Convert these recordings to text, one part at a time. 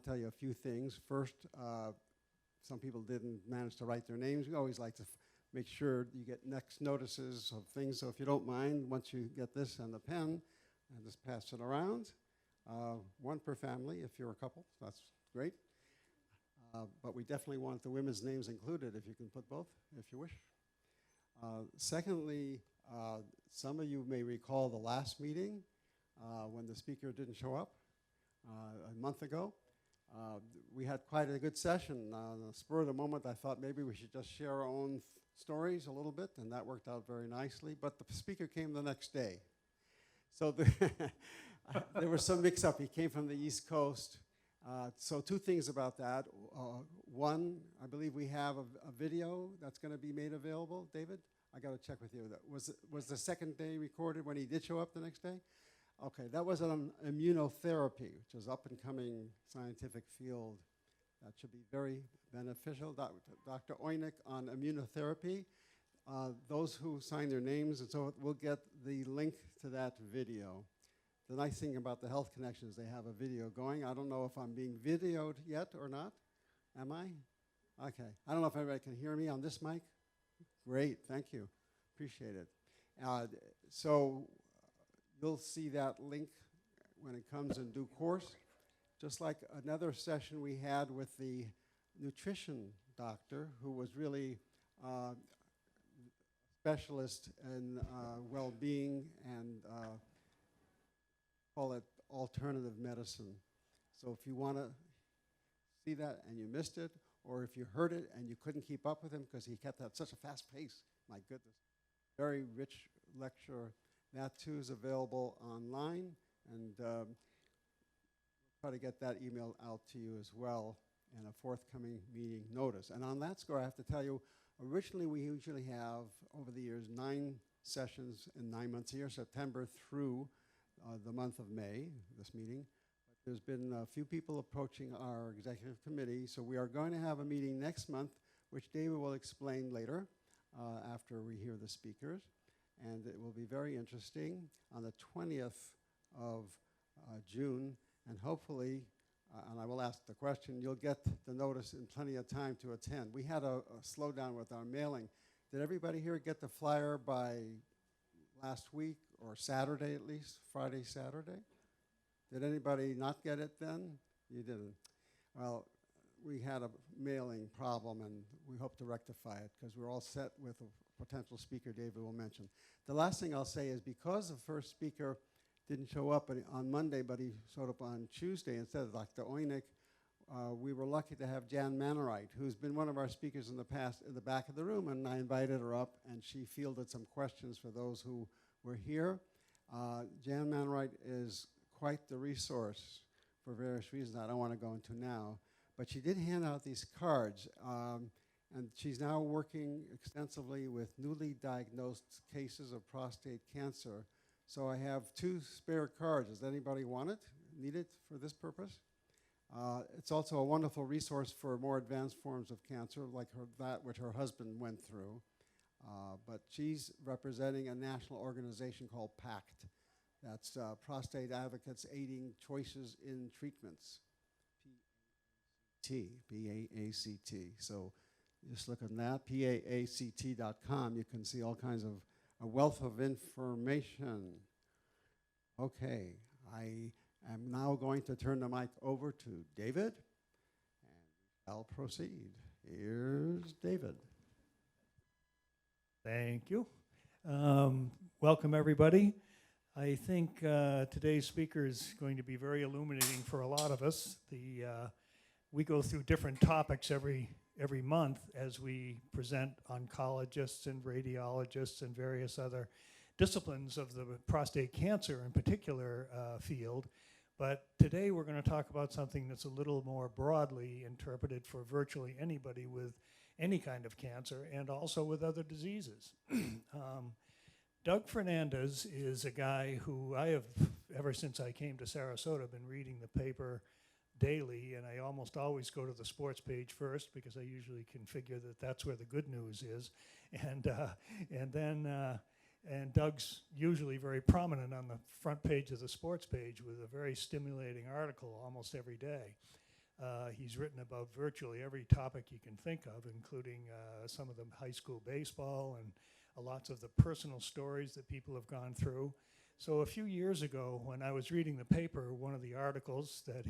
want to tell you a few things. First, some people didn't manage to write their names. We always like to make sure you get next notices of things. So if you don't mind, once you get this and the pen, and just pass it around. One per family if you're a couple. That's great. But we definitely want the women's names included if you can put both, if you wish. Secondly, some of you may recall the last meeting when the speaker didn't show up a month ago. We had quite a good session. On the spur of the moment, I thought maybe we should just share our own stories a little bit, and that worked out very nicely. But the speaker came the next day. So there was some mix-up. He came from the East Coast. So two things about that. One, I believe we have a video that's going to be made available. David, I got to check with you. Was the second day recorded when he did show up the next day? Okay, that was on immunotherapy, which is up-and-coming scientific field that should be very beneficial. Dr. Oynick on immunotherapy. Those who sign their names, and so we'll get the link to that video. The nice thing about the Health Connection is they have a video going. I don't know if I'm being videoed yet or not. Am I? Okay. I don't know if everybody can hear me on this mic. Great, thank you. Appreciate it. So you'll see that link when it comes in due course. Just like another session we had with the nutrition doctor, who was really specialist in well-being and call it alternative medicine. So if you want to see that and you missed it, or if you heard it and you couldn't keep up with him because he kept at such a fast pace, my goodness, very rich lecture. That too is available online, and we'll try to get that email out to you as well in a forthcoming meeting notice. And on that score, I have to tell you, originally we usually have, over the years, 9 sessions in 9 months a year, September through the month of May, this meeting. But there's been a few people approaching our executive committee, so we are going to have a meeting next month, which David will explain later after we hear the speakers. And it will be very interesting on the 20th of June, and hopefully, and I will ask the question, you'll get the notice in plenty of time to attend. We had a slowdown with our mailing. Did everybody here get the flyer by last week, or Saturday at least, Friday, Saturday? Did anybody not get it then? You didn't. Well, we had a mailing problem, and we hope to rectify it because we're all set with a potential speaker David will mention. The last thing I'll say is because the first speaker didn't show up on Monday, but he showed up on Tuesday instead of Dr. Oynick, we were lucky to have Jan Mannerite, who's been one of our speakers in the past in the back of the room, and I invited her up, and she fielded some questions for those who were here. Jan Mannerite is quite the resource for various reasons I don't want to go into now, but she did hand out these cards, and she's now working extensively with newly diagnosed cases of prostate cancer. So I have 2 spare cards. Does anybody want it, need it for this purpose? It's also a wonderful resource for more advanced forms of cancer, like that which her husband went through. But she's representing a national organization called PACT. That's Prostate Advocates Aiding Choices in Treatments. P-A-A-C-T. So just look at that, PAACT.com. You can see all kinds of a wealth of information. Okay, I am now going to turn the mic over to David, and I'll proceed. Here's David. Thank you. Welcome, everybody. I think today's speaker is going to be very illuminating for a lot of us. We go through different topics every month as we present oncologists and radiologists and various other disciplines of the prostate cancer in particular field. But today we're going to talk about something that's a little more broadly interpreted for virtually anybody with any kind of cancer and also with other diseases. Doug Fernandes is a guy who I have, ever since I came to Sarasota, been reading the paper daily, and I almost always go to the sports page first because I usually can figure that that's where the good news is. And Doug's usually very prominent on the front page of the sports page with a very stimulating article almost every day. He's written about virtually every topic you can think of, including some of the high school baseball and lots of the personal stories that people have gone through. So a few years ago, when I was reading the paper, one of the articles that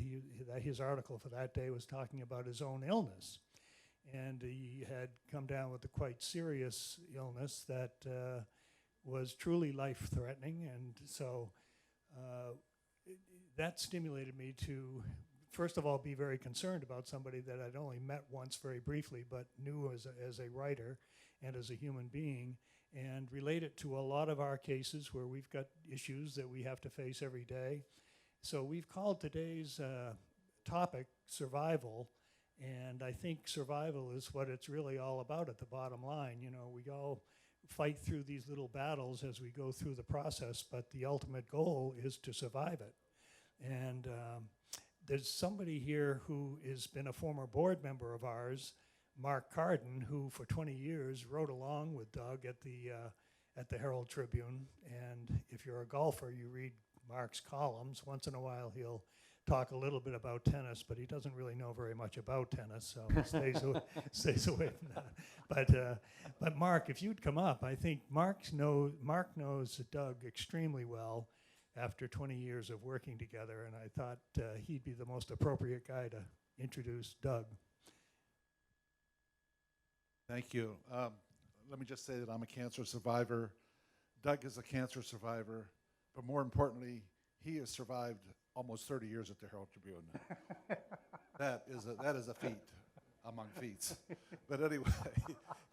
his article for that day was talking about his own illness. And he had come down with a quite serious illness that was truly life-threatening. And so that stimulated me to, first of all, be very concerned about somebody that I'd only met once very briefly, but knew as a writer and as a human being, and relate it to a lot of our cases where we've got issues that we have to face every day. So we've called today's topic survival, and I think survival is what it's really all about at the bottom line. You know, we all fight through these little battles as we go through the process, but the ultimate goal is to survive it. And there's somebody here who has been a former board member of ours, Mark Carden, who for 20 years wrote along with Doug at the Herald Tribune. And if you're a golfer, you read Mark's columns. Once in a while, he'll talk a little bit about tennis, but he doesn't really know very much about tennis, so he stays away from that. But Mark, if you'd come up, I think Mark knows Doug extremely well after 20 years of working together, and I thought he'd be the most appropriate guy to introduce Doug. Thank you. Let me just say that I'm a cancer survivor. Doug is a cancer survivor, but more importantly, he has survived almost 30 years at the Herald Tribune. That is a feat among feats. But anyway,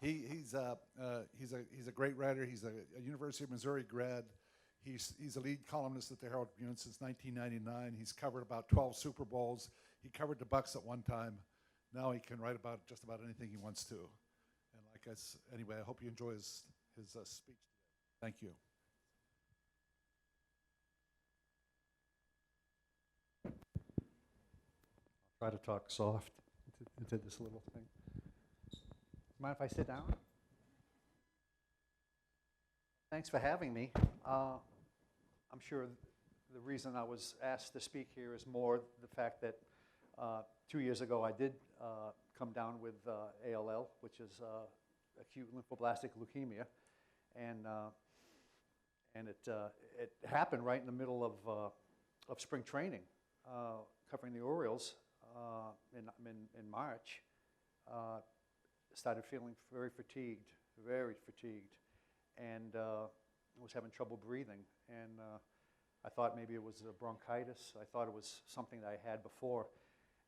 he's a great writer. He's a University of Missouri grad. He's a lead columnist at the Herald Tribune since 1999. He's covered about 12 Super Bowls. He covered the Bucks at one time. Now he can write about just about anything he wants to. And anyway, I hope you enjoy his speech today. Thank you. Try to talk soft into this little thing. Mind if I sit down? Thanks for having me. I'm sure the reason I was asked to speak here is more the fact that 2 years ago I did come down with ALL, which is acute lymphoblastic leukemia, and it happened right in the middle of spring training, covering the Orioles in March. Started feeling very fatigued, and was having trouble breathing. And I thought maybe it was a bronchitis. I thought it was something that I had before.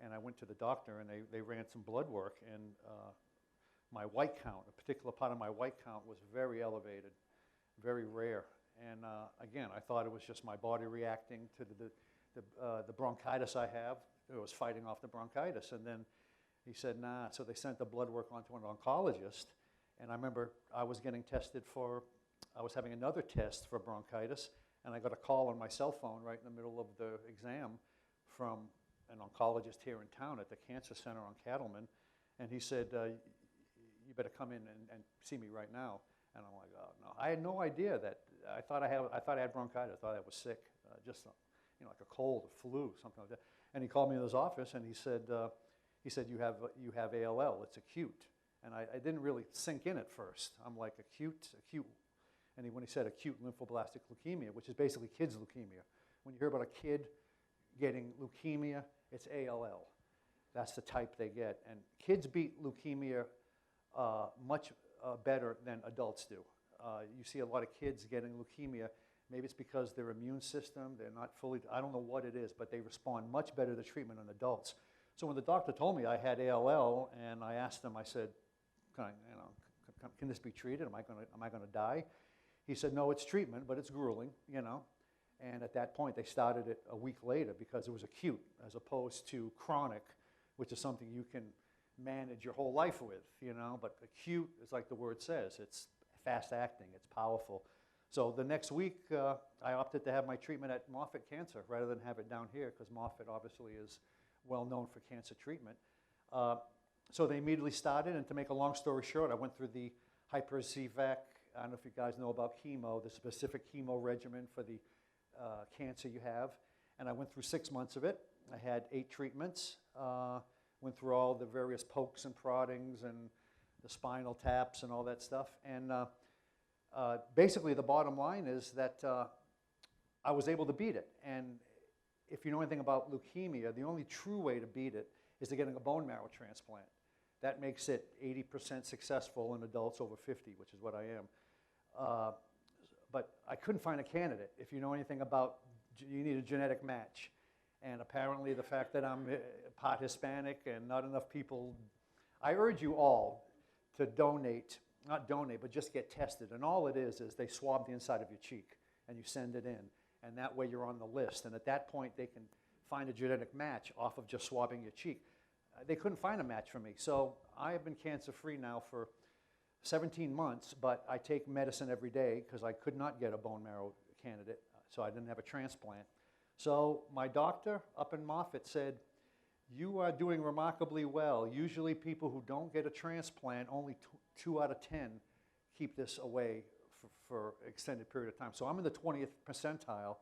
And I went to the doctor, and they ran some blood work, and my white count, a particular part of my white count, was very elevated, very rare. And again, I thought it was just my body reacting to the bronchitis I have. It was fighting off the bronchitis. And then he said, nah. So they sent the blood work on to an oncologist. And I remember I was getting tested I was having another test for bronchitis, and I got a call on my cell phone right in the middle of the exam from an oncologist here in town at the Cancer Center on Cattleman. And he said, you better come in and see me right now. And I'm like, oh, no. I had no idea that. I thought I had bronchitis. I thought I was sick, just like a cold, a flu, something like that. And he called me in his office, and he said, you have ALL. It's acute. And I didn't really sink in at first. I'm like, acute. And when he said acute lymphoblastic leukemia, which is basically kids' leukemia, when you hear about a kid getting leukemia, it's ALL. That's the type they get. And kids beat leukemia much better than adults do. You see a lot of kids getting leukemia. Maybe it's because their immune system, they're not fully, I don't know what it is, but they respond much better to treatment than adults. So when the doctor told me I had ALL, and I asked him, I said, can this be treated? Am I going to die? He said, no, it's treatment, but it's grueling, And at that point, they started it a week later because it was acute as opposed to chronic, which is something you can manage your whole life with, But acute is like the word says. It's fast acting. It's powerful. So the next week, I opted to have my treatment at Moffitt Cancer rather than have it down here because Moffitt obviously is well known for cancer treatment. So they immediately started, and to make a long story short, I went through the hyper-CVAC. I don't know if you guys know about chemo, the specific chemo regimen for the cancer you have. And I went through 6 months of it. I had 8 treatments. went through all the various pokes and proddings and the spinal taps and all that stuff. And basically the bottom line is that I was able to beat it. And if you know anything about leukemia, the only true way to beat it is to getting a bone marrow transplant. That makes it 80% successful in adults over 50, which is what I am. But I couldn't find a candidate. If you know anything about, you need a genetic match. And apparently the fact that I'm part Hispanic and not enough people, I urge you all to donate, not donate, but just get tested. And all it is they swab the inside of your cheek and you send it in. And that way you're on the list. And at that point they can find a genetic match off of just swabbing your cheek. They couldn't find a match for me. So I have been cancer-free now for 17 months, but I take medicine every day because I could not get a bone marrow candidate, so I didn't have a transplant. So my doctor up in Moffitt said, you are doing remarkably well. Usually people who don't get a transplant, only 2 out of 10 keep this away for extended period of time. So I'm in the 20th percentile,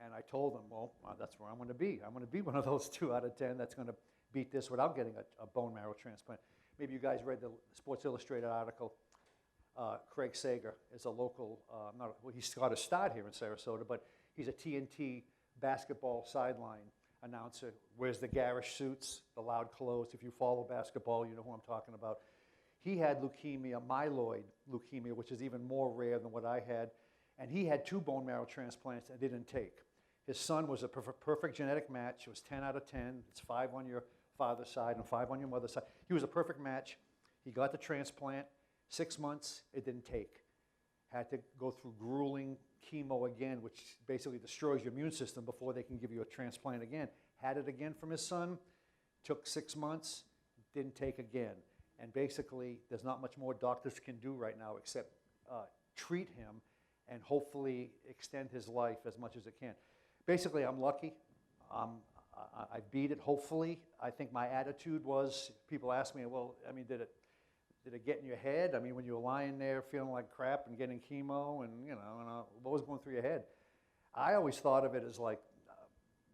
and I told them, well, that's where I'm going to be. I'm going to be one of those 2 out of 10 that's going to beat this without getting a bone marrow transplant. Maybe you guys read the Sports Illustrated article. Craig Sager is a local, he's got a start here in Sarasota, but he's a TNT basketball sideline announcer. Wears the garish suits, the loud clothes. If you follow basketball, you know who I'm talking about. He had leukemia, myeloid leukemia, which is even more rare than what I had, and he had 2 bone marrow transplants and didn't take. His son was a perfect genetic match. It was 10 out of 10. It's 5 on your father's side and 5 on your mother's side. He was a perfect match. He got the transplant. 6 months, it didn't take. Had to go through grueling chemo again, which basically destroys your immune system before they can give you a transplant again. Had it again from his son. Took 6 months, didn't take again. And basically, there's not much more doctors can do right now except treat him and hopefully extend his life as much as it can. Basically, I'm lucky. I beat it, hopefully. I think my attitude was, people ask me, well, I mean, did it get in your head? I mean, when you were lying there feeling like crap and getting chemo and, you know, what was going through your head? I always thought of it as like,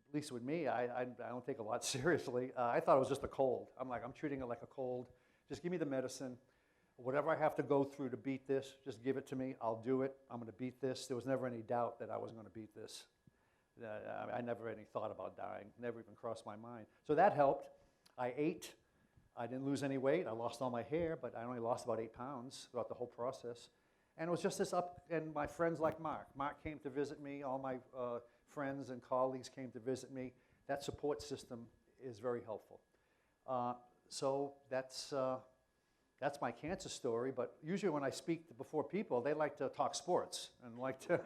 at least with me, I don't take a lot seriously. I thought it was just a cold. I'm like, I'm treating it like a cold. Just give me the medicine. Whatever I have to go through to beat this, just give it to me. I'll do it. I'm going to beat this. There was never any doubt that I was going to beat this. I never any thought about dying. Never even crossed my mind. So that helped. I ate. I didn't lose any weight. I lost all my hair, but I only lost about 8 pounds throughout the whole process. And it was just this up, and my friends like Mark. Mark came to visit me. All my friends and colleagues came to visit me. That support system is very helpful. So that's my cancer story, but usually when I speak before people, they like to talk sports and like to,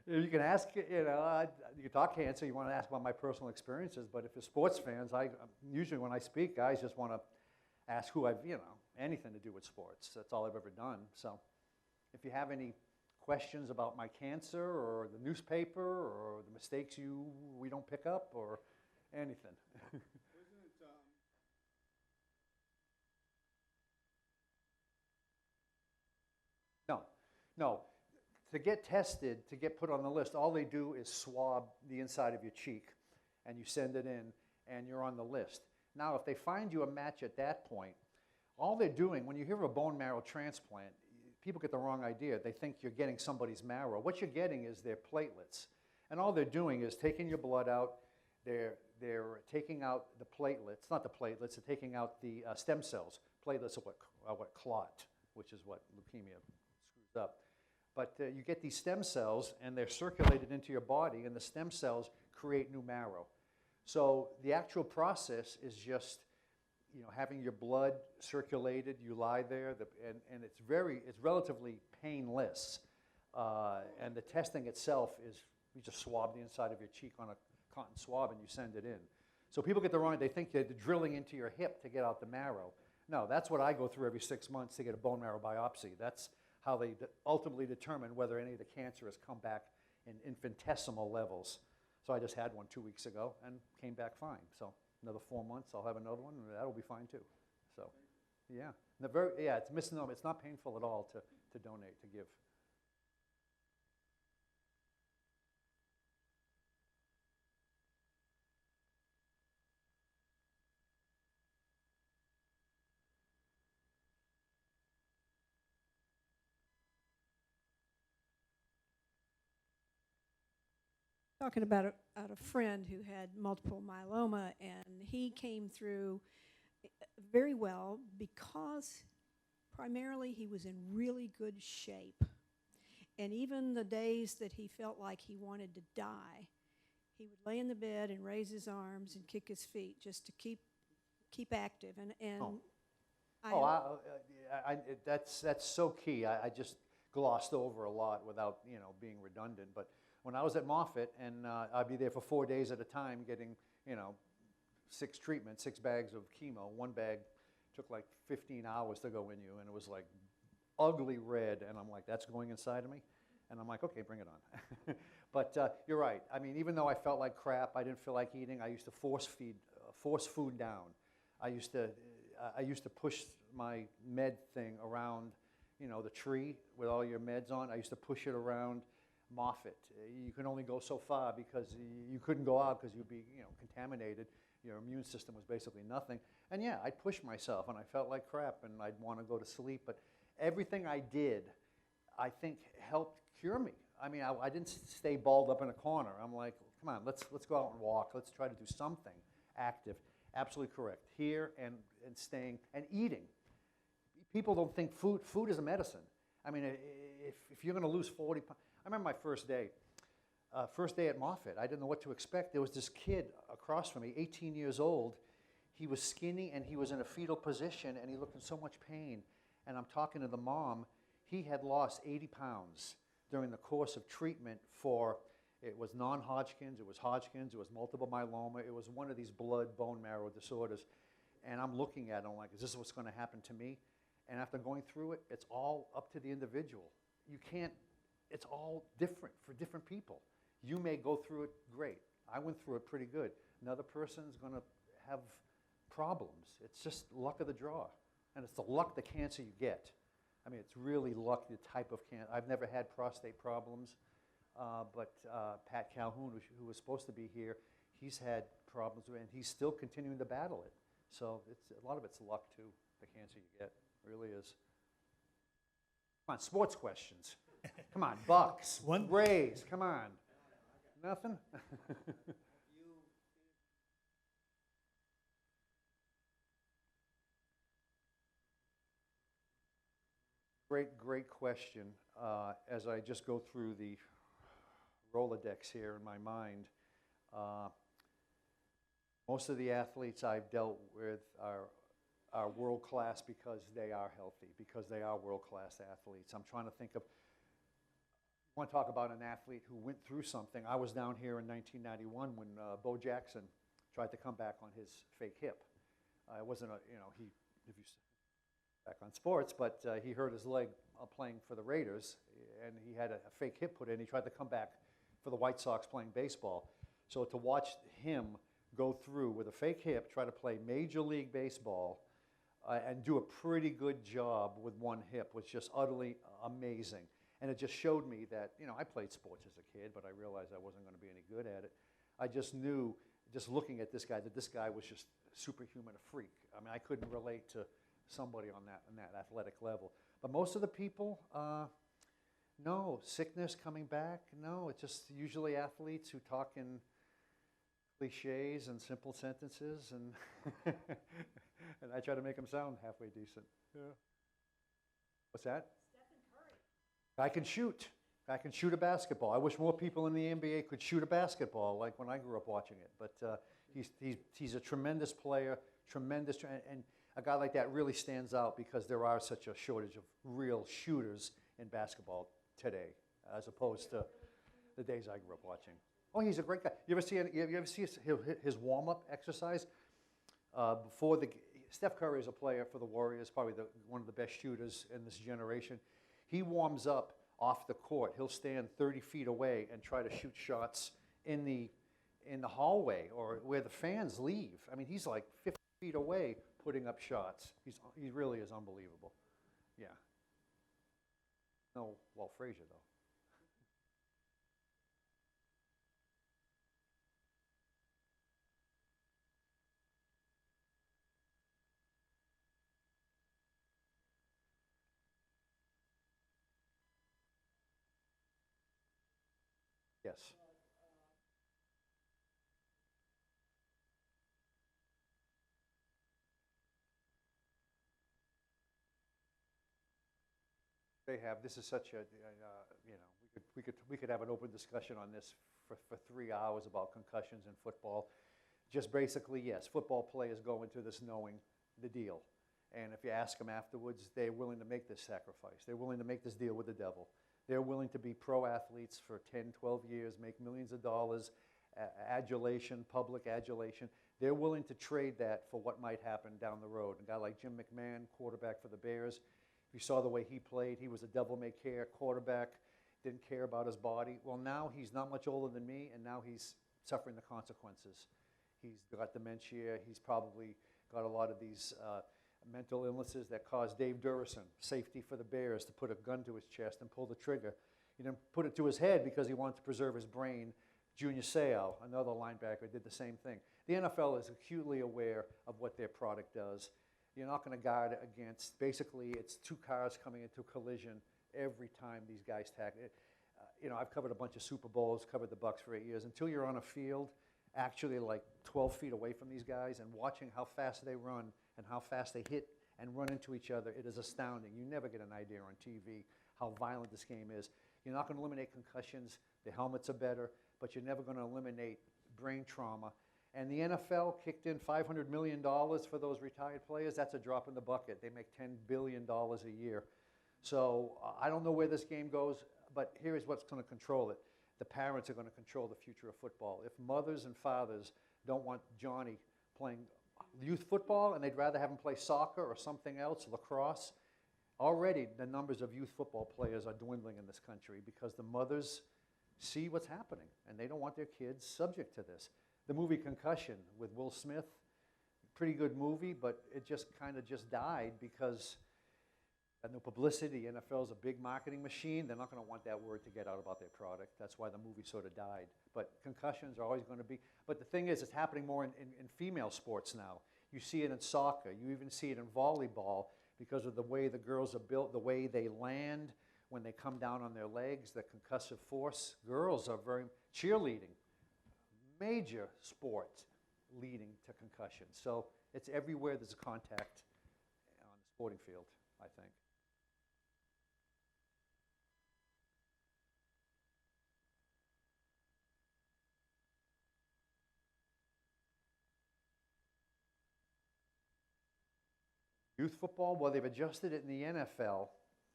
you can ask, you know, you talk cancer, you want to ask about my personal experiences, but if you're sports fans, usually when I speak, guys just want to ask who I've, you know, anything to do with sports. That's all I've ever done. So if you have any questions about my cancer or the newspaper or the mistakes we don't pick up or anything. No. To get tested, to get put on the list, all they do is swab the inside of your cheek, and you send it in, and you're on the list. Now, if they find you a match at that point, all they're doing, when you hear of a bone marrow transplant, people get the wrong idea. They think you're getting somebody's marrow. What you're getting is their platelets. And all they're doing is taking your blood out, they're taking out the platelets, not the platelets, they're taking out the stem cells. Platelets are what clot, which is what leukemia screws up. But you get these stem cells, and they're circulated into your body, and the stem cells create new marrow. So the actual process is just, you know, having your blood circulated. You lie there, and it's relatively painless. And the testing itself is, you just swab the inside of your cheek on a cotton swab, and you send it in. So people get the wrong, they think they're drilling into your hip to get out the marrow. No, that's what I go through every 6 months to get a bone marrow biopsy. That's how they ultimately determine whether any of the cancer has come back in infinitesimal levels. So I just had one 2 weeks ago and came back fine. So another 4 months, I'll have another one, and that'll be fine too. So, yeah. It's a misnomer. It's not painful at all to donate, to give. talking about a friend who had multiple myeloma, and he came through very well because primarily he was in really good shape. And even the days that he felt like he wanted to die, he would lay in the bed and raise his arms and kick his feet just to keep active. And Oh. I, That's so key. I just glossed over a lot without, being redundant. But when I was at Moffitt, and I'd be there for 4 days at a time getting, 6 treatments, 6 bags of chemo. One bag took like 15 hours to go in you, and it was like ugly red, and I'm like, that's going inside of me? And I'm like, okay, bring it on. But you're right. I mean, even though I felt like crap, I didn't feel like eating, I used to force food down. I used to push my med thing around, the tree with all your meds on. I used to push it around Moffitt. You could only go so far because you couldn't go out because you'd be, contaminated. Your immune system was basically nothing. And yeah, I'd push myself, and I felt like crap, and I'd want to go to sleep. But everything I did, I think, helped cure me. I mean, I didn't stay balled up in a corner. I'm like, come on, let's go out and walk. Let's try to do something active. Absolutely correct. Here and staying and eating. People don't think food is a medicine. I mean, if you're going to lose 40 pounds. I remember my first day at Moffitt. I didn't know what to expect. There was this kid across from me, 18 years old. He was skinny, and he was in a fetal position, and he looked in so much pain. And I'm talking to the mom. He had lost 80 pounds during the course of treatment for, it was non-Hodgkin's, it was Hodgkin's, it was multiple myeloma, it was one of these blood bone marrow disorders. And I'm looking at him like, is this what's going to happen to me? And after going through it, it's all up to the individual. You can't, it's all different for different people. You may go through it great. I went through it pretty good. Another person's going to have problems. It's just luck of the draw. And it's the luck, the cancer you get. I mean, it's really luck, the type of cancer. I've never had prostate problems, but Pat Calhoun, who was supposed to be here, he's had problems, and he's still continuing to battle it. So a lot of it's luck, too, the cancer you get. It really is. Come on, sports questions. Come on, Bucks, Rays, come on. Nothing? Great question. As I just go through the Rolodex here in my mind, most of the athletes I've dealt with are world-class because they are healthy, because they are world-class athletes. I'm trying to think of, I want to talk about an athlete who went through something. I was down here in 1991 when Bo Jackson tried to come back on his fake hip. It wasn't a, if you back on sports, but he hurt his leg playing for the Raiders, and he had a fake hip put in. He tried to come back for the White Sox playing baseball. So to watch him go through with a fake hip, try to play Major League Baseball, and do a pretty good job with one hip was just utterly amazing. And it just showed me that, I played sports as a kid, but I realized I wasn't going to be any good at it. I just knew, just looking at this guy, that this guy was just superhuman, a freak. I mean, I couldn't relate to somebody on that athletic level. But most of the people, no. Sickness coming back, no. It's just usually athletes who talk in cliches and simple sentences, and and I try to make them sound halfway decent. Yeah. What's that? I can shoot. I can shoot a basketball. I wish more people in the NBA could shoot a basketball like when I grew up watching it. But he's a tremendous player, and a guy like that really stands out because there are such a shortage of real shooters in basketball today, as opposed to the days I grew up watching. Oh, he's a great guy. You ever see his warm-up exercise? Steph Curry is a player for the Warriors, probably one of the best shooters in this generation. He warms up off the court. He'll stand 30 feet away and try to shoot shots in the hallway or where the fans leave. I mean, he's like 50 feet away putting up shots. He really is unbelievable. Yeah. No Walt Frazier, though. Yes. they have. This is such a, you know, we could have an open discussion on this for 3 hours about concussions in football. Just basically, yes, football players go into this knowing the deal. And if you ask them afterwards, they're willing to make this sacrifice. They're willing to make this deal with the devil. They're willing to be pro athletes for 10, 12 years, make millions of dollars, adulation, public adulation. They're willing to trade that for what might happen down the road. A guy like Jim McMahon, quarterback for the Bears, if you saw the way he played, he was a devil-may-care quarterback, didn't care about his body. Well, now he's not much older than me, and now he's suffering the consequences. He's got dementia. He's probably got a lot of these mental illnesses that caused Dave Durison, safety for the Bears, to put a gun to his chest and pull the trigger. He didn't put it to his head because he wanted to preserve his brain. Junior Seau, another linebacker, did the same thing. The NFL is acutely aware of what their product does. You're not going to guard against, basically, it's two cars coming into collision every time these guys tackle. You know, I've covered a bunch of Super Bowls, covered the Bucs for 8 years. Until you're on a field, actually like 12 feet away from these guys and watching how fast they run and how fast they hit and run into each other, it is astounding. You never get an idea on TV how violent this game is. You're not going to eliminate concussions. The helmets are better, but you're never going to eliminate brain trauma. And the NFL kicked in $500 million for those retired players. That's a drop in the bucket. They make $10 billion a year. So I don't know where this game goes, but here is what's going to control it. The parents are going to control the future of football. If mothers and fathers don't want Johnny playing youth football and they'd rather have him play soccer or something else, lacrosse, already the numbers of youth football players are dwindling in this country because the mothers see what's happening and they don't want their kids subject to this. The movie Concussion with Will Smith, pretty good movie, but it just kind of just died because no publicity. The NFL is a big marketing machine. They're not going to want that word to get out about their product. That's why the movie sort of died. But concussions are always going to be. But the thing is, it's happening more in female sports now. You see it in soccer. You even see it in volleyball because of the way the girls are built, the way they land when they come down on their legs, the concussive force. Girls are very cheerleading, major sport leading to concussion. So it's everywhere there's a contact on the sporting field, I think. Youth football, well, they've adjusted it in the NFL.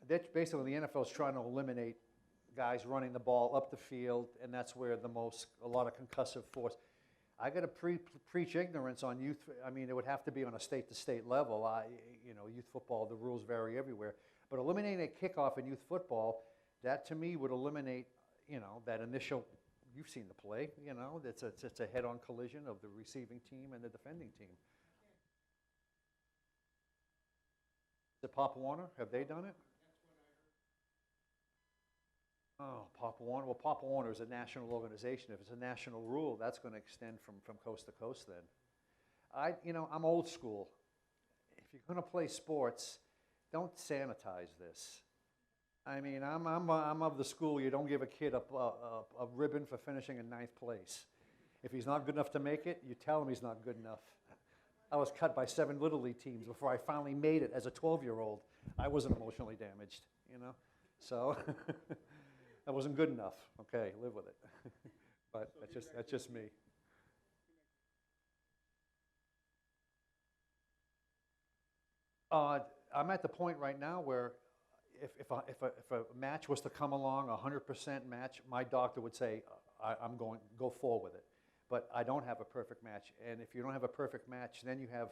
That's basically, the NFL is trying to eliminate guys running the ball up the field, and that's where a lot of concussive force. I got to preach ignorance on youth. I mean, it would have to be on a state-to-state level. Youth football, the rules vary everywhere. But eliminating a kickoff in youth football, that to me would eliminate, that initial. You've seen the play. It's a head-on collision of the receiving team and the defending team. The Pop Warner, have they done it? Oh, Pop Warner. Well, Pop Warner is a national organization. If it's a national rule, that's going to extend from coast to coast then. I'm old school. If you're going to play sports, don't sanitize this. I mean, I'm of the school, you don't give a kid a ribbon for finishing in 9th place. If he's not good enough to make it, you tell him he's not good enough. I was cut by 7 Little League teams before I finally made it as a 12-year-old. I wasn't emotionally damaged, so I wasn't good enough. Okay, live with it. But that's just me. I'm at the point right now where if a match was to come along, 100% match, my doctor would say, I'm going, go forward with it. But I don't have a perfect match. And if you don't have a perfect match, then you have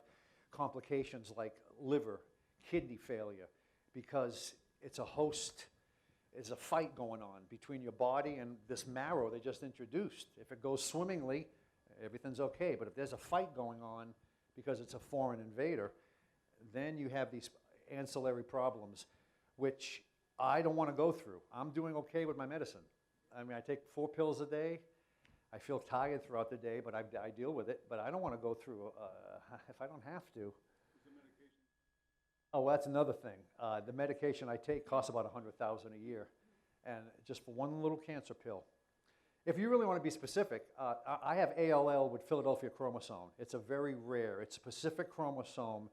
complications like liver, kidney failure, because it's a fight going on between your body and this marrow they just introduced. If it goes swimmingly, everything's okay. But if there's a fight going on because it's a foreign invader, then you have these ancillary problems, which I don't want to go through. I'm doing okay with my medicine. I mean, I take 4 pills a day. I feel tired throughout the day, but I deal with it. But I don't want to go through if I don't have to. Oh, well, that's another thing. The medication I take costs about $100,000 a year, and just for one little cancer pill. If you really want to be specific, I have ALL with Philadelphia chromosome. It's a very rare. It's a specific chromosome.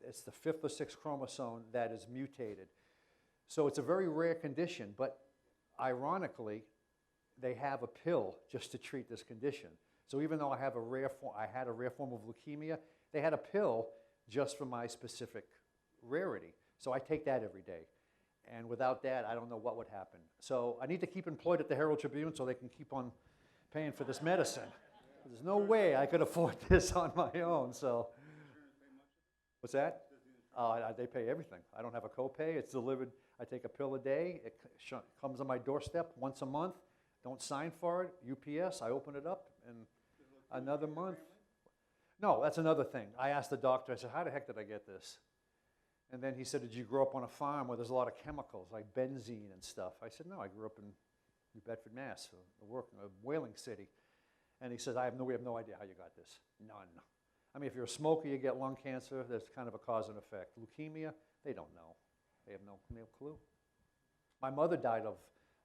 It's the 5th or 6th chromosome that is mutated. So it's a very rare condition, but ironically, they have a pill just to treat this condition. So even though I had a rare form of leukemia, they had a pill just for my specific rarity. So I take that every day. And without that, I don't know what would happen. So I need to keep employed at the Herald Tribune so they can keep on paying for this medicine. There's no way I could afford this on my own, so. What's that? They pay everything. I don't have a copay. It's delivered. I take a pill a day. It comes on my doorstep once a month. Don't sign for it. UPS, I open it up, and another month. No, that's another thing. I asked the doctor, I said, how the heck did I get this? And then he said, did you grow up on a farm where there's a lot of chemicals, like benzene and stuff? I said, no, I grew up in New Bedford, Mass, a whaling city. And he says, we have no idea how you got this. None. I mean, if you're a smoker, you get lung cancer. There's kind of a cause and effect. Leukemia, they don't know. They have no clue. My mother died of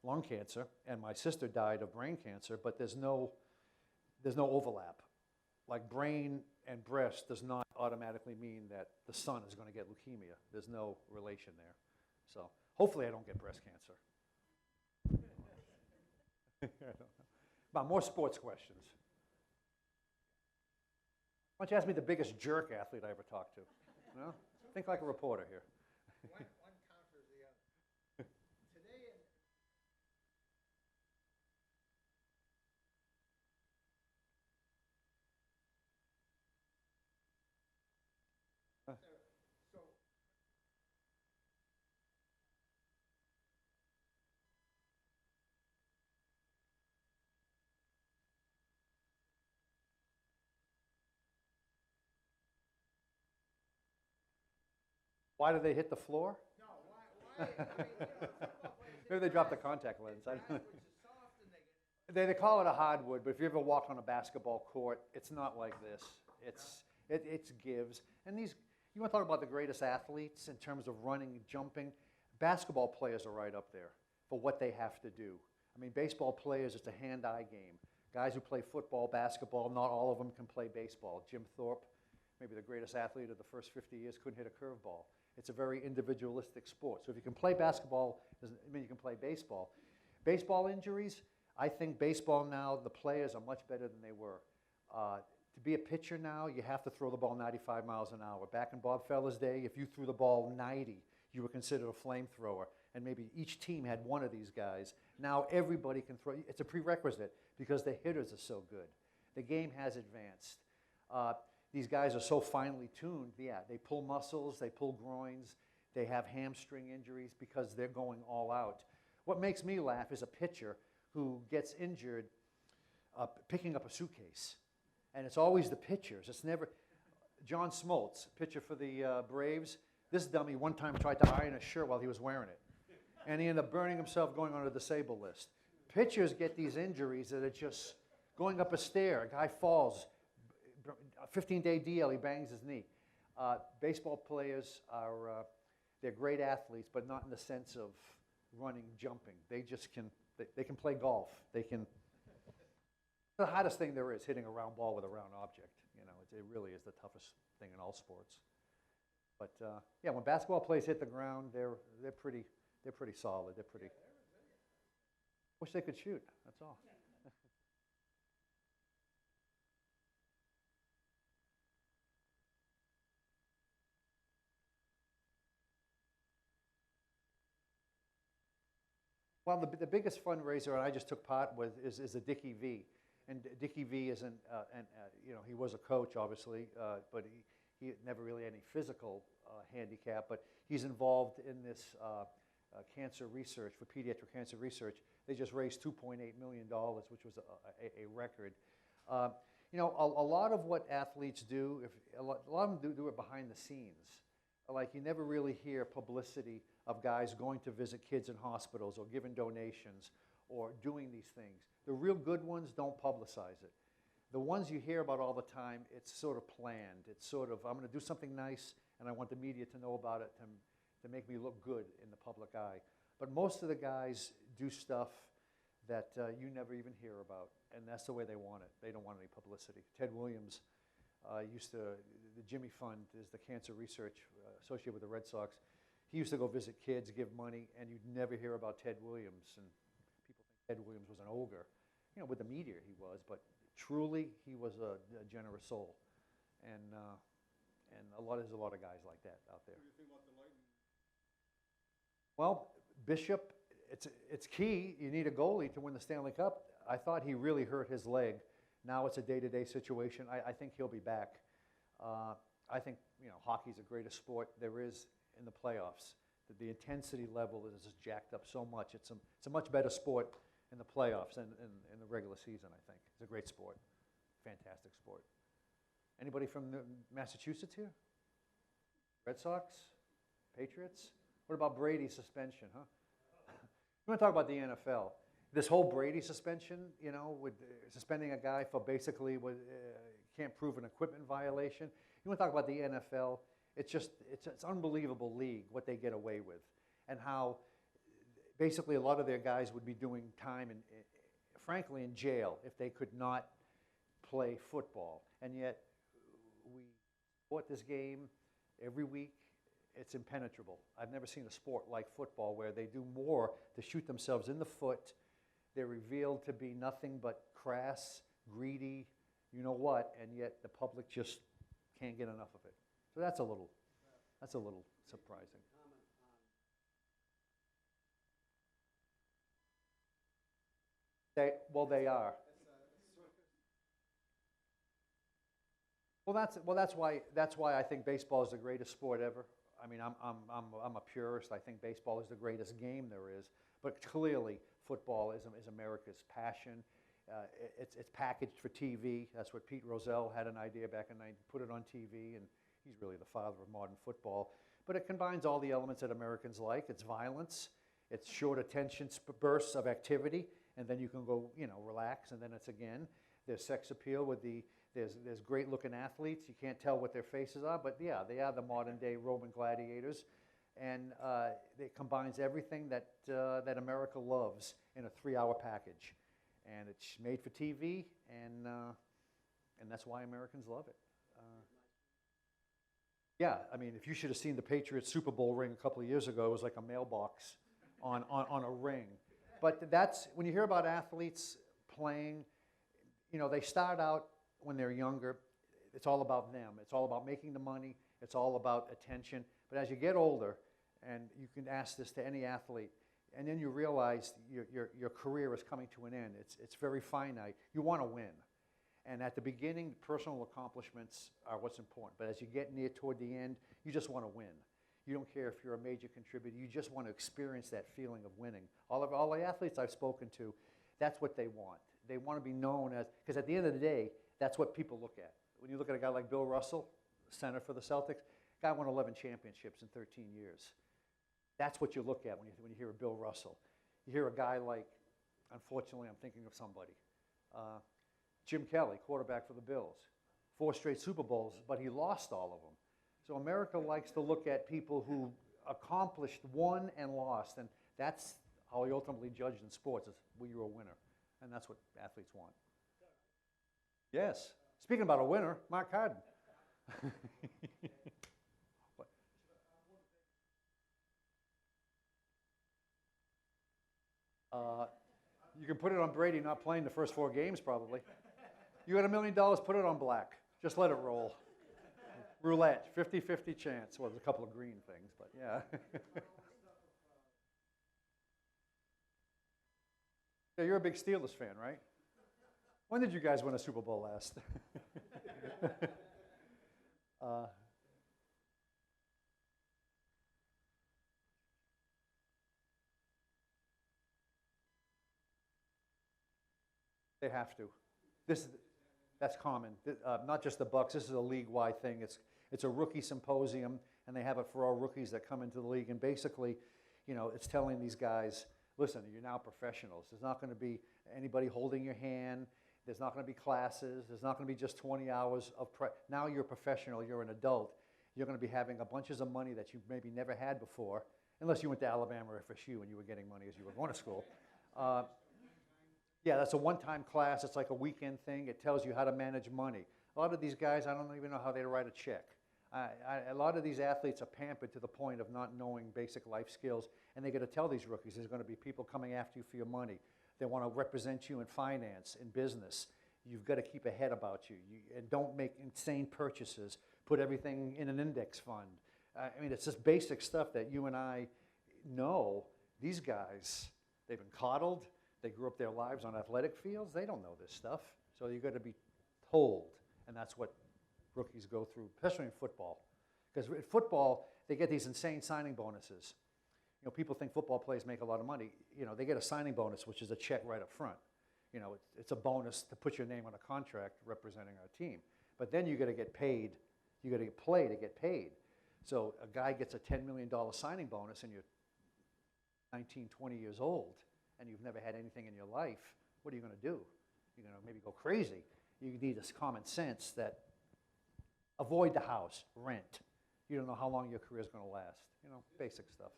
lung cancer, and my sister died of brain cancer, but there's no overlap. Like brain and breast does not automatically mean that the son is going to get leukemia. There's no relation there. So hopefully I don't get breast cancer. About more sports questions. Why don't you ask me the biggest jerk athlete I ever talked to? No? Think like a reporter here. One counters the other. Today, so Why do they hit the floor? no, why? I mean, football players Maybe they dropped the contact lens. I don't know. which is soft and they get. They call it a hardwood, but if you ever walked on a basketball court, it's not like this. It gives. And you want to talk about the greatest athletes in terms of running, jumping. Basketball players are right up there for what they have to do. I mean, baseball players, it's a hand-eye game. Guys who play football, basketball, not all of them can play baseball. Jim Thorpe, maybe the greatest athlete of the first 50 years, couldn't hit a curveball. It's a very individualistic sport. So if you can play basketball, doesn't mean you can play baseball. Baseball injuries, I think baseball now, the players are much better than they were. To be a pitcher now, you have to throw the ball 95 miles an hour. Back in Bob Feller's day, if you threw the ball 90, you were considered a flamethrower. And maybe each team had one of these guys. Now everybody can throw. It's a prerequisite because the hitters are so good. The game has advanced. These guys are so finely tuned. Yeah, they pull muscles, they pull groins, they have hamstring injuries because they're going all out. What makes me laugh is a pitcher who gets injured picking up a suitcase. And it's always the pitchers. It's never John Smoltz, pitcher for the Braves. This dummy one time tried to iron a shirt while he was wearing it. And he ended up burning himself, going on a disabled list. Pitchers get these injuries that are just going up a stair. A guy falls, a 15-day DL, he bangs his knee. Baseball players they're great athletes, but not in the sense of running, jumping. They just they can play golf. The hardest thing there is hitting a round ball with a round object. You know, it really is the toughest thing in all sports. But yeah, when basketball players hit the ground, they're pretty solid. They're pretty. Wish they could shoot. That's all. Well, the biggest fundraiser, and I just took part with, is the Dickie V. And Dickie V isn't, he was a coach, obviously, but he never really had any physical handicap, but he's involved in this cancer research, for pediatric cancer research. They just raised $2.8 million, which was a record. A lot of what athletes do, a lot of them do it behind the scenes. Like, you never really hear publicity of guys going to visit kids in hospitals or giving donations or doing these things. The real good ones don't publicize it. The ones you hear about all the time, it's sort of planned. It's sort of, I'm going to do something nice, and I want the media to know about it to make me look good in the public eye. But most of the guys do stuff that you never even hear about, and that's the way they want it. They don't want any publicity. Ted Williams the Jimmy Fund is the cancer research associated with the Red Sox. he used to go visit kids, give money, and you'd never hear about Ted Williams. And people think Ted Williams was an ogre. You know, with the media he was, but truly he was a generous soul. And there's a lot of guys like that out there. What do you think about the Lightning? Well, Bishop, it's key. You need a goalie to win the Stanley Cup. I thought he really hurt his leg. Now it's a day-to-day situation. I think he'll be back. I think, you know, hockey's the greatest sport there is in the playoffs. The intensity level is just jacked up so much. It's a much better sport in the playoffs than in the regular season, I think. It's a great sport. Fantastic sport. Anybody from Massachusetts here? Red Sox? Patriots? What about Brady's suspension, huh? We want to talk about the NFL. This whole Brady suspension, you know, with suspending a guy for basically can't prove an equipment violation. You want to talk about the NFL? It's unbelievable league what they get away with, and how basically a lot of their guys would be doing time frankly in jail if they could not play football. And yet we support this game every week. It's impenetrable. I've never seen a sport like football where they do more to shoot themselves in the foot. They're revealed to be nothing but crass, greedy, you know what, and yet the public just can't get enough of it. So that's a little surprising. They are. Well, that's why I think baseball is the greatest sport ever. I mean, I'm a purist. I think baseball is the greatest game there is. But clearly, football is America's passion. It's packaged for TV. That's what Pete Rozelle had an idea back in 90. Put it on TV, and he's really the father of modern football. But it combines all the elements that Americans like. It's violence. It's short attention bursts of activity, and then you can go, you know, relax, and then it's again. There's sex appeal with there's great-looking athletes. You can't tell what their faces are, but yeah, they are the modern-day Roman gladiators. And it combines everything that America loves in a 3-hour package. And it's made for TV, and that's why Americans love it. Yeah, I mean, if you should have seen the Patriots Super Bowl ring a couple of years ago, it was like a mailbox on a ring. But that's, when you hear about athletes playing, you know, they start out when they're younger. It's all about them. It's all about making the money. It's all about attention. But as you get older, and you can ask this to any athlete, and then you realize your career is coming to an end. It's very finite. You want to win. And at the beginning, personal accomplishments are what's important. But as you get near toward the end, you just want to win. You don't care if you're a major contributor. You just want to experience that feeling of winning. All the athletes I've spoken to, that's what they want. They want to be known as, because at the end of the day, that's what people look at. When you look at a guy like Bill Russell, center for the Celtics, guy won 11 championships in 13 years. That's what you look at when you hear of Bill Russell. You hear a guy like, unfortunately, I'm thinking of somebody, Jim Kelly, quarterback for the Bills. 4 straight Super Bowls, but he lost all of them. So America likes to look at people who accomplished, won, and lost, and that's how you ultimately judge in sports, is were you a winner? And that's what athletes want. Yes. Speaking about a winner, Mark Harden. You can put it on Brady not playing the first 4 games, probably. You got $1 million, put it on black. Just let it roll. Roulette, 50-50 chance. Well, there's a couple of green things, but yeah. Yeah, you're a big Steelers fan, right? When did you guys win a Super Bowl last? They have to. That's common. Not just the Bucks. This is a league-wide thing. It's a rookie symposium, and they have it for all rookies that come into the league. And basically, you know, it's telling these guys, listen, you're now professionals. There's not going to be anybody holding your hand. There's not going to be classes. There's not going to be just 20 hours of now you're a professional. You're an adult. You're going to be having a bunches of money that you maybe never had before, unless you went to Alabama or FSU and you were getting money as you were going to school. Yeah, that's a one-time class. It's like a weekend thing. It tells you how to manage money. A lot of these guys, I don't even know how they write a check. A lot of these athletes are pampered to the point of not knowing basic life skills, and they got to tell these rookies there's going to be people coming after you for your money. They want to represent you in finance, in business. You've got to keep a head about you, and don't make insane purchases. Put everything in an index fund. I mean, it's just basic stuff that you and I know. These guys, they've been coddled. They grew up their lives on athletic fields. They don't know this stuff. So you've got to be told, and that's what rookies go through, especially in football. Because in football, they get these insane signing bonuses. You know, people think football players make a lot of money. You know, they get a signing bonus, which is a check right up front. You know, it's a bonus to put your name on a contract representing our team. But then you got to get paid. You got to play to get paid. So a guy gets a $10 million signing bonus and you're 19, 20 years old and you've never had anything in your life. What are you going to do? You're going to maybe go crazy. You need this common sense that avoid the house, rent. You don't know how long your career is going to last. You know, basic stuff.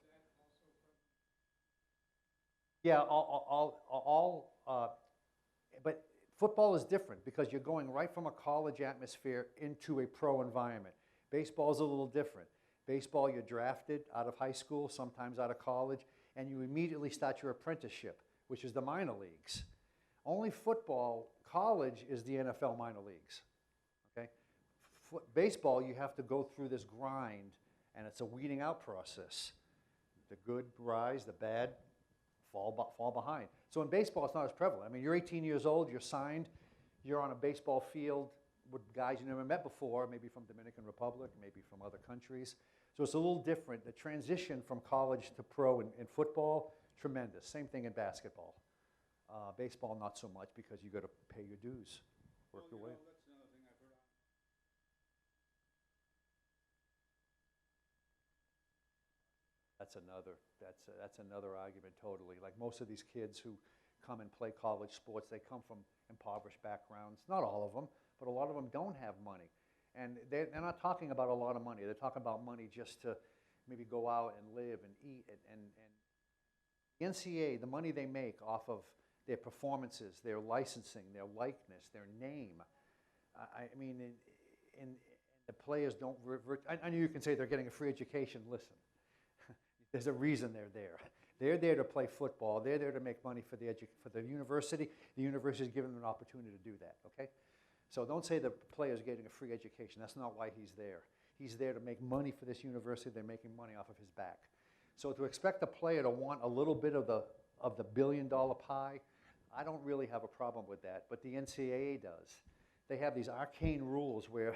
Yeah, but football is different because you're going right from a college atmosphere into a pro environment. Baseball is a little different. Baseball, you're drafted out of high school, sometimes out of college, and you immediately start your apprenticeship, which is the minor leagues. Only football, college is the NFL minor leagues. Okay? Baseball, you have to go through this grind, and it's a weeding out process. The good rise, the bad fall behind. So in baseball, it's not as prevalent. I mean, you're 18 years old, you're signed, you're on a baseball field with guys you never met before, maybe from Dominican Republic, maybe from other countries. So it's a little different. The transition from college to pro in football, tremendous. Same thing in basketball. Baseball, not so much because you got to pay your dues, work your way. That's another argument totally. Like most of these kids who come and play college sports, they come from impoverished backgrounds. Not all of them, but a lot of them don't have money. And they're not talking about a lot of money. They're talking about money just to maybe go out and live and eat. And the NCAA, the money they make off of their performances, their licensing, their likeness, their name. I mean, the players don't revert. I know you can say they're getting a free education. Listen. There's a reason they're there. They're there to play football. They're there to make money for the university. The university is giving them an opportunity to do that, okay? So don't say the player's getting a free education. That's not why he's there. He's there to make money for this university. They're making money off of his back. So to expect a player to want a little bit of the billion-dollar pie, I don't really have a problem with that, but the NCAA does. They have these arcane rules where,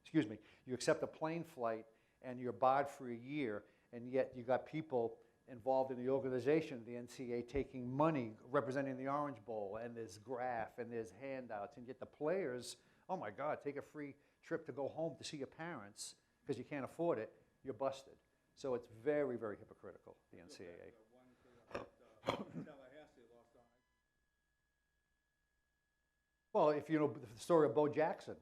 excuse me, you accept a plane flight and you're barred for a year, and yet you got people involved in the organization of the NCAA taking money representing the Orange Bowl, and there's graph, and there's handouts, and yet the players, oh my God, take a free trip to go home to see your parents because you can't afford it, you're busted. So it's very, very hypocritical, the NCAA. Well, if you know the story of Bo Jackson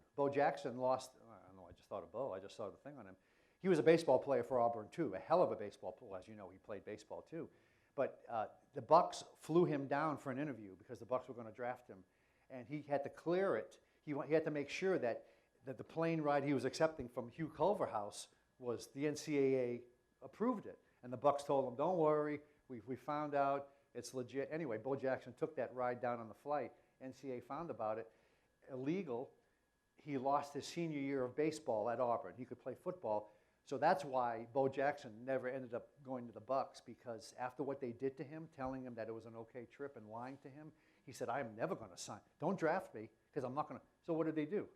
lost, I don't know, I just thought of Bo, I just saw the thing on him. He was a baseball player for Auburn too, a hell of a baseball player. As you know, he played baseball too. But the Bucks flew him down for an interview because the Bucks were going to draft him, and he had to clear it. He had to make sure that the plane ride he was accepting from Hugh Culverhouse was the NCAA approved it, and the Bucks told him, "Don't worry, we found out it's legit." Anyway, Bo Jackson took that ride down on the flight. NCAA found about it, illegal. He lost his senior year of baseball at Auburn. He could play football. So that's why Bo Jackson never ended up going to the Bucks, because after what they did to him, telling him that it was an okay trip and lying to him, he said, "I'm never going to sign. Don't draft me because I'm not going to." So what did they do?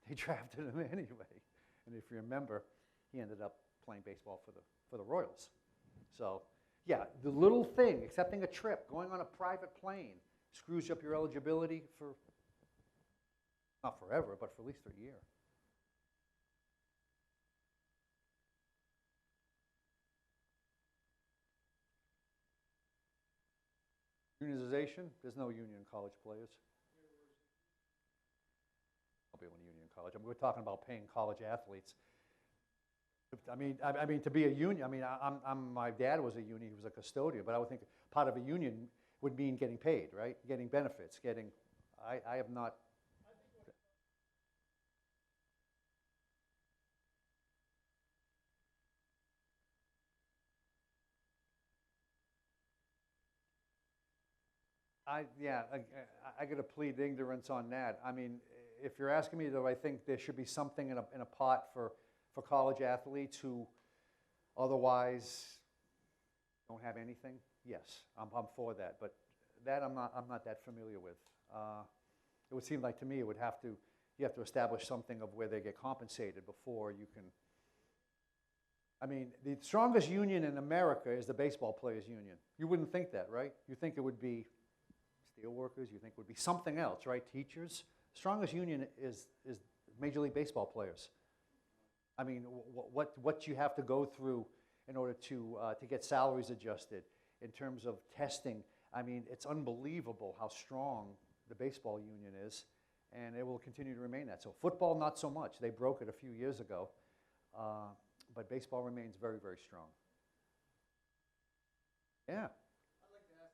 They drafted him anyway. And if you remember, he ended up playing baseball for the Royals. So yeah, the little thing, accepting a trip, going on a private plane, screws up your eligibility for, not forever, but for at least a year. Unionization, there's no union in college players. I'll be in union in college. I mean, we're talking about paying college athletes. I mean, to be a union. I mean, my dad was a union. He was a custodian, but I would think part of a union would mean getting paid, right? Getting benefits. I have not. I got to plead ignorance on that. I mean, if you're asking me, though, I think there should be something in a pot for college athletes who otherwise don't have anything. Yes, I'm for that, but that I'm not that familiar with. It would seem like to me you have to establish something of where they get compensated before you can. I mean, the strongest union in America is the baseball players union. You wouldn't think that, right? You think it would be steel workers, you think it would be something else, right? Teachers. Strongest union is Major League Baseball players. I mean, what you have to go through in order to get salaries adjusted in terms of testing. I mean, it's unbelievable how strong the baseball union is, and it will continue to remain that. So football, not so much. They broke it a few years ago, but baseball remains very, very strong. Yeah. I'd like to ask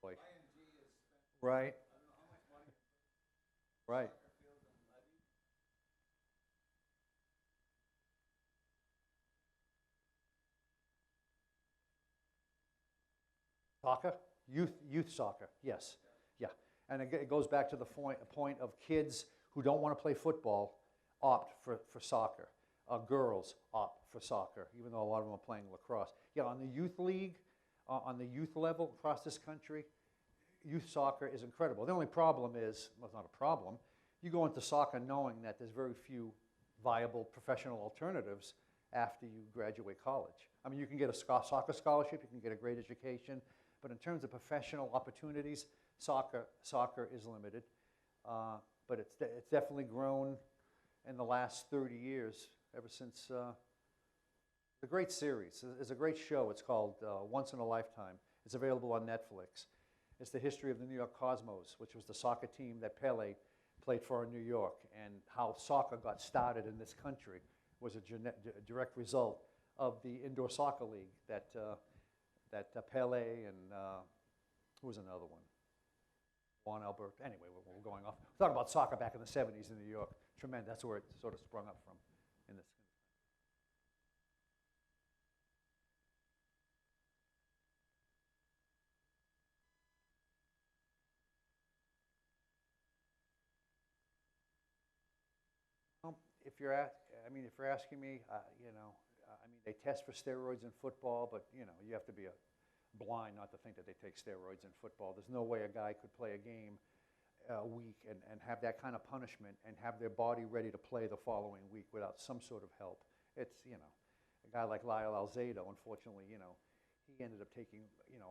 Boy. ING has spent, Right. I don't know how much money Right. soccer fields and levies. Soccer, youth soccer, yes, yeah. And it goes back to the point of kids who don't want to play football opt for soccer. Girls opt for soccer, even though a lot of them are playing lacrosse. Yeah, on the youth league, on the youth level across this country, youth soccer is incredible. The only problem is, well, it's not a problem, you go into soccer knowing that there's very few viable professional alternatives after you graduate college. I mean, you can get a soccer scholarship, you can get a great education, but in terms of professional opportunities, soccer is limited. But it's definitely grown in the last 30 years, ever since the great series. It's a great show. It's called Once in a Lifetime. It's available on Netflix. It's the history of the New York Cosmos, which was the soccer team that Pele played for in New York, and how soccer got started in this country was a direct result of the indoor soccer league that Pele and who was another one? Juan Albert. Anyway, we're going off. We're talking about soccer back in the 70s in New York. Tremendous. That's where it sort of sprung up from in this. If you're asking me, I mean, they test for steroids in football, but you have to be blind not to think that they take steroids in football. There's no way a guy could play a game a week and have that kind of punishment and have their body ready to play the following week without some sort of help. It's a guy like Lyle Alzado, unfortunately, he ended up taking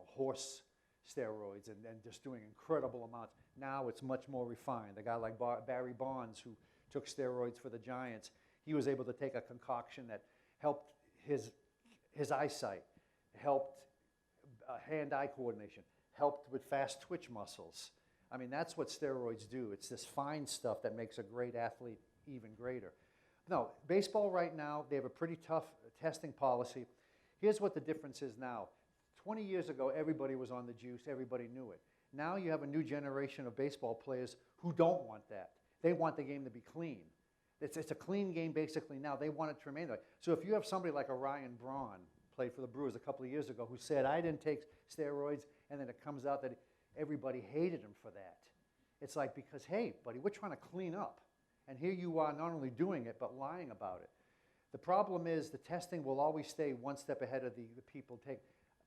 horse steroids and just doing incredible amounts. Now it's much more refined. A guy like Barry Bonds, who took steroids for the Giants, he was able to take a concoction that helped his eyesight, helped hand-eye coordination, helped with fast twitch muscles. I mean, that's what steroids do. It's this fine stuff that makes a great athlete even greater. No, baseball right now, they have a pretty tough testing policy. Here's what the difference is now. 20 years ago, everybody was on the juice. Everybody knew it. Now you have a new generation of baseball players who don't want that. They want the game to be clean. It's a clean game basically now. They want it to remain that way. So if you have somebody like a Ryan Braun, played for the Brewers a couple of years ago, who said, I didn't take steroids, and then it comes out that everybody hated him for that. It's like, because, hey, buddy, we're trying to clean up. And here you are not only doing it, but lying about it. The problem is the testing will always stay one step ahead of the people. A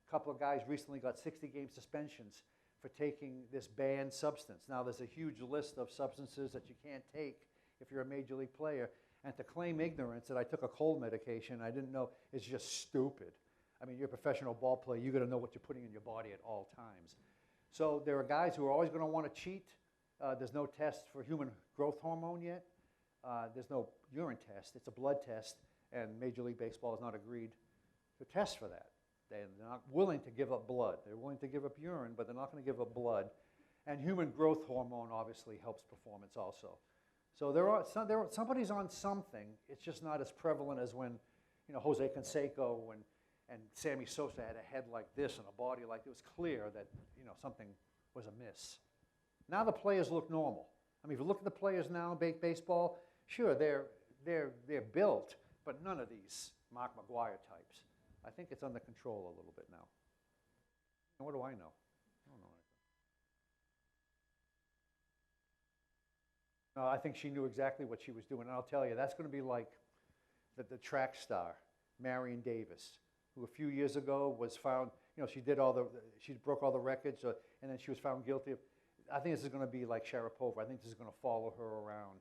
couple of guys recently got 60-game suspensions for taking this banned substance. Now, there's a huge list of substances that you can't take if you're a major league player. And to claim ignorance that I took a cold medication I didn't know is just stupid. I mean, you're a professional ball player. You got to know what you're putting in your body at all times. So there are guys who are always going to want to cheat. There's no test for human growth hormone yet. There's no urine test. It's a blood test, and Major League Baseball has not agreed to test for that. They're not willing to give up blood. They're willing to give up urine, but they're not going to give up blood. And human growth hormone obviously helps performance also. So somebody's on something. It's just not as prevalent as when, Jose Canseco and Sammy Sosa had a head like this and a body like this. It was clear that something was amiss. Now the players look normal. I mean, if you look at the players now in baseball, sure they're built, but none of these Mark McGwire types. I think it's under control a little bit now. And what do I know? I don't know. No, I think she knew exactly what she was doing. And I'll tell you, that's going to be like the track star, Marion Davis, who a few years ago was found, she did she broke all the records, and then she was found guilty of, I think this is going to be like Sharapova. I think this is going to follow her around.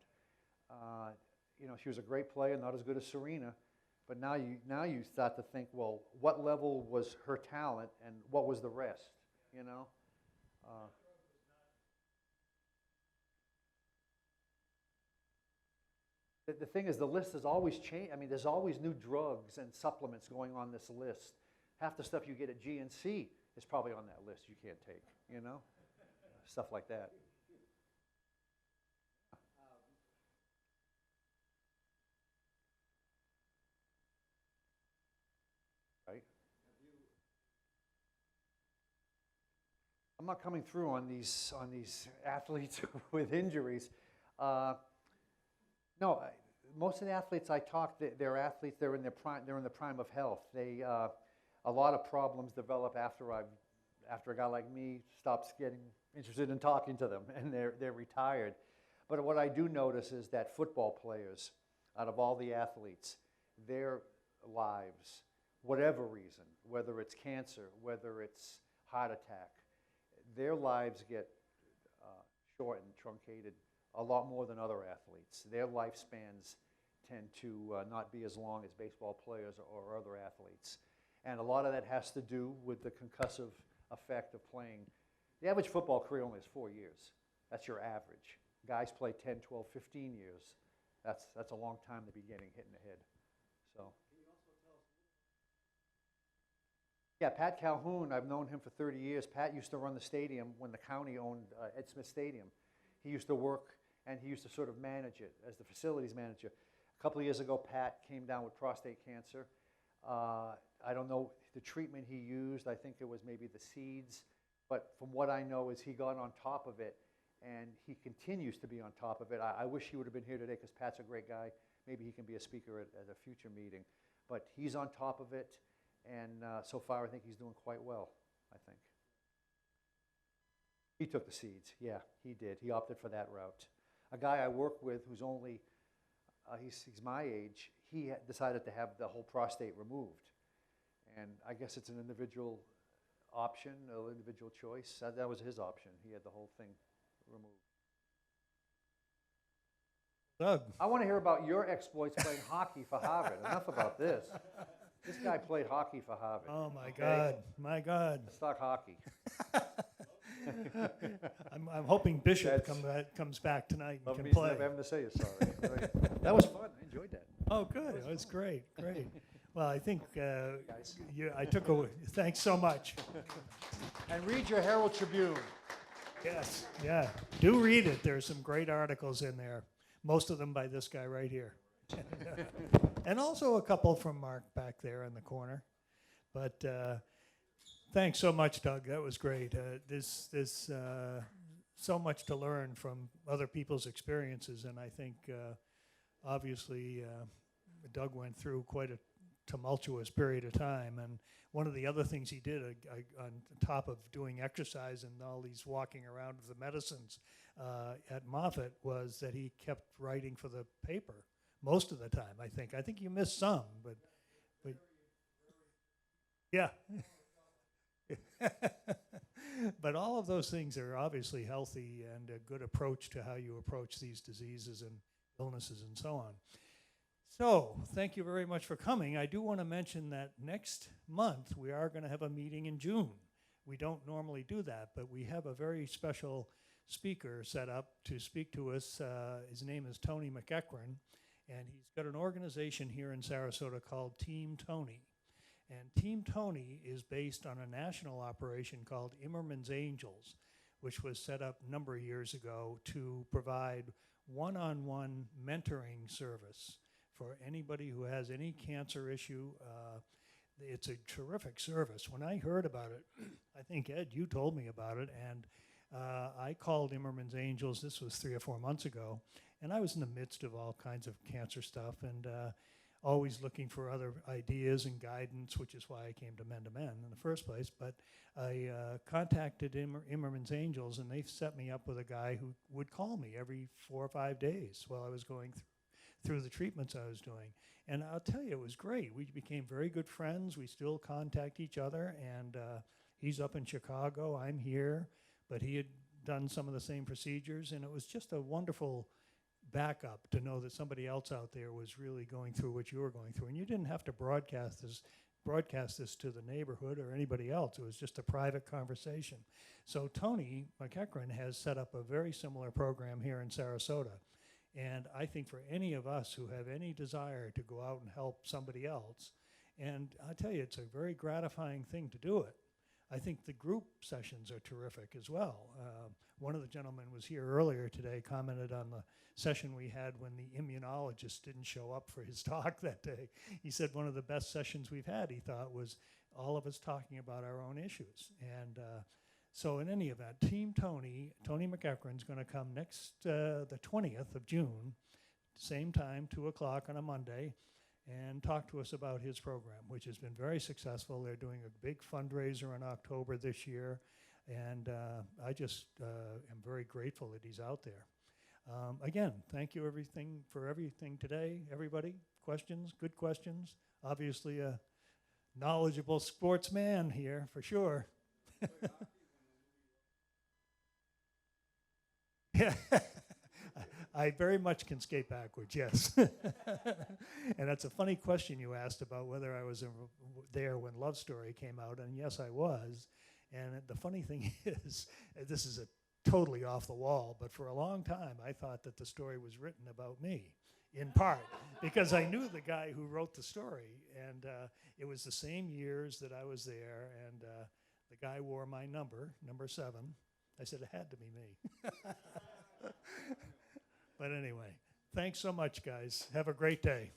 She was a great player, not as good as Serena, but now you start to think, well, what level was her talent and what was the rest, The thing is, the list is always changing. I mean, there's always new drugs and supplements going on this list. Half the stuff you get at GNC is probably on that list you can't take, stuff like that. Right? I'm not coming through on these athletes with injuries. No, most of the athletes I talk, they're athletes. They're in their prime. They're in the prime of health. A lot of problems develop after a guy like me stops getting interested in talking to them, and they're retired. But what I do notice is that football players, out of all the athletes, their lives, whatever reason, whether it's cancer, whether it's heart attack, their lives get shortened, truncated a lot more than other athletes. Their lifespans tend to not be as long as baseball players or other athletes. And a lot of that has to do with the concussive effect of playing. The average football career only is 4 years. That's your average. Guys play 10, 12, 15 years. That's a long time to be getting hit in the head. So. Yeah, Pat Calhoun, I've known him for 30 years. Pat used to run the stadium when the county owned Ed Smith Stadium. He used to work, and he used to sort of manage it as the facilities manager. A couple of years ago, Pat came down with prostate cancer. I don't know the treatment he used. I think it was maybe the seeds. But from what I know is he got on top of it, and he continues to be on top of it. I wish he would have been here today because Pat's a great guy. Maybe he can be a speaker at a future meeting. But he's on top of it, and so far I think he's doing quite well, I think. He took the seeds. Yeah, he did. He opted for that route. A guy I work with who's only, he's my age, he decided to have the whole prostate removed. And I guess it's an individual option, an individual choice. That was his option. He had the whole thing removed. Doug. I want to hear about your exploits playing hockey for Harvard. Enough about this. This guy played hockey for Harvard. Oh, my God. My God. Let's talk hockey. I'm hoping Bishop comes back tonight and can Never play. having to say you're sorry. Right. That was fun. I enjoyed that. Oh, good. It was great. Great. Well, I think I took away. Thanks so much. And read your Herald Tribune. Yes. Yeah. Do read it. There's some great articles in there. Most of them by this guy right here. And also a couple from Mark back there in the corner. But thanks so much, Doug. That was great. There's so much to learn from other people's experiences, and I think obviously Doug went through quite a tumultuous period of time. And one of the other things he did on top of doing exercise and all these walking around with the medicines at Moffitt was that he kept writing for the paper most of the time, I think. I think you missed some, but yeah. But all of those things are obviously healthy and a good approach to how you approach these diseases and illnesses and so on. So, thank you very much for coming. I do want to mention that next month we are going to have a meeting in June. We don't normally do that, but we have a very special speaker set up to speak to us. His name is Tony McEachran, and he's got an organization here in Sarasota called Team Tony. And Team Tony is based on a national operation called Immerman's Angels, which was set up a number of years ago to provide one-on-one mentoring service for anybody who has any cancer issue. It's a terrific service. When I heard about it, I think, Ed, you told me about it, and I called Immerman's Angels. This was 3 or 4 months ago, and I was in the midst of all kinds of cancer stuff, and always looking for other ideas and guidance, which is why I came to Men in the first place. But I contacted Immerman's Angels, and they set me up with a guy who would call me every 4 or 5 days while I was going through the treatments I was doing. And I'll tell you, it was great. We became very good friends. We still contact each other, and he's up in Chicago. I'm here, but he had done some of the same procedures, and it was just a wonderful backup to know that somebody else out there was really going through what you were going through. And you didn't have to broadcast this to the neighborhood or anybody else. It was just a private conversation. So Tony McEachran has set up a very similar program here in Sarasota. And I think for any of us who have any desire to go out and help somebody else, and I tell you, it's a very gratifying thing to do it. I think the group sessions are terrific as well. One of the gentlemen was here earlier today, commented on the session we had when the immunologist didn't show up for his talk that day. He said one of the best sessions we've had, he thought, was all of us talking about our own issues. And so in any event, Team Tony McEachran's going to come next, the 20th of June, same time, 2 o'clock on a Monday, and talk to us about his program, which has been very successful. They're doing a big fundraiser in October this year, and I just am very grateful that he's out there. Again, thank you for everything today, everybody. Questions, good questions. Obviously a knowledgeable sportsman here, for sure. Yeah. I very much can skate backwards, yes. And that's a funny question you asked about whether I was there when Love Story came out, and yes, I was. And the funny thing is, this is a totally off the wall, but for a long time I thought that the story was written about me, in part, because I knew the guy who wrote the story, and it was the same years that I was there, and the guy wore my number 7. I said it had to be me. But anyway, thanks so much, guys. Have a great day.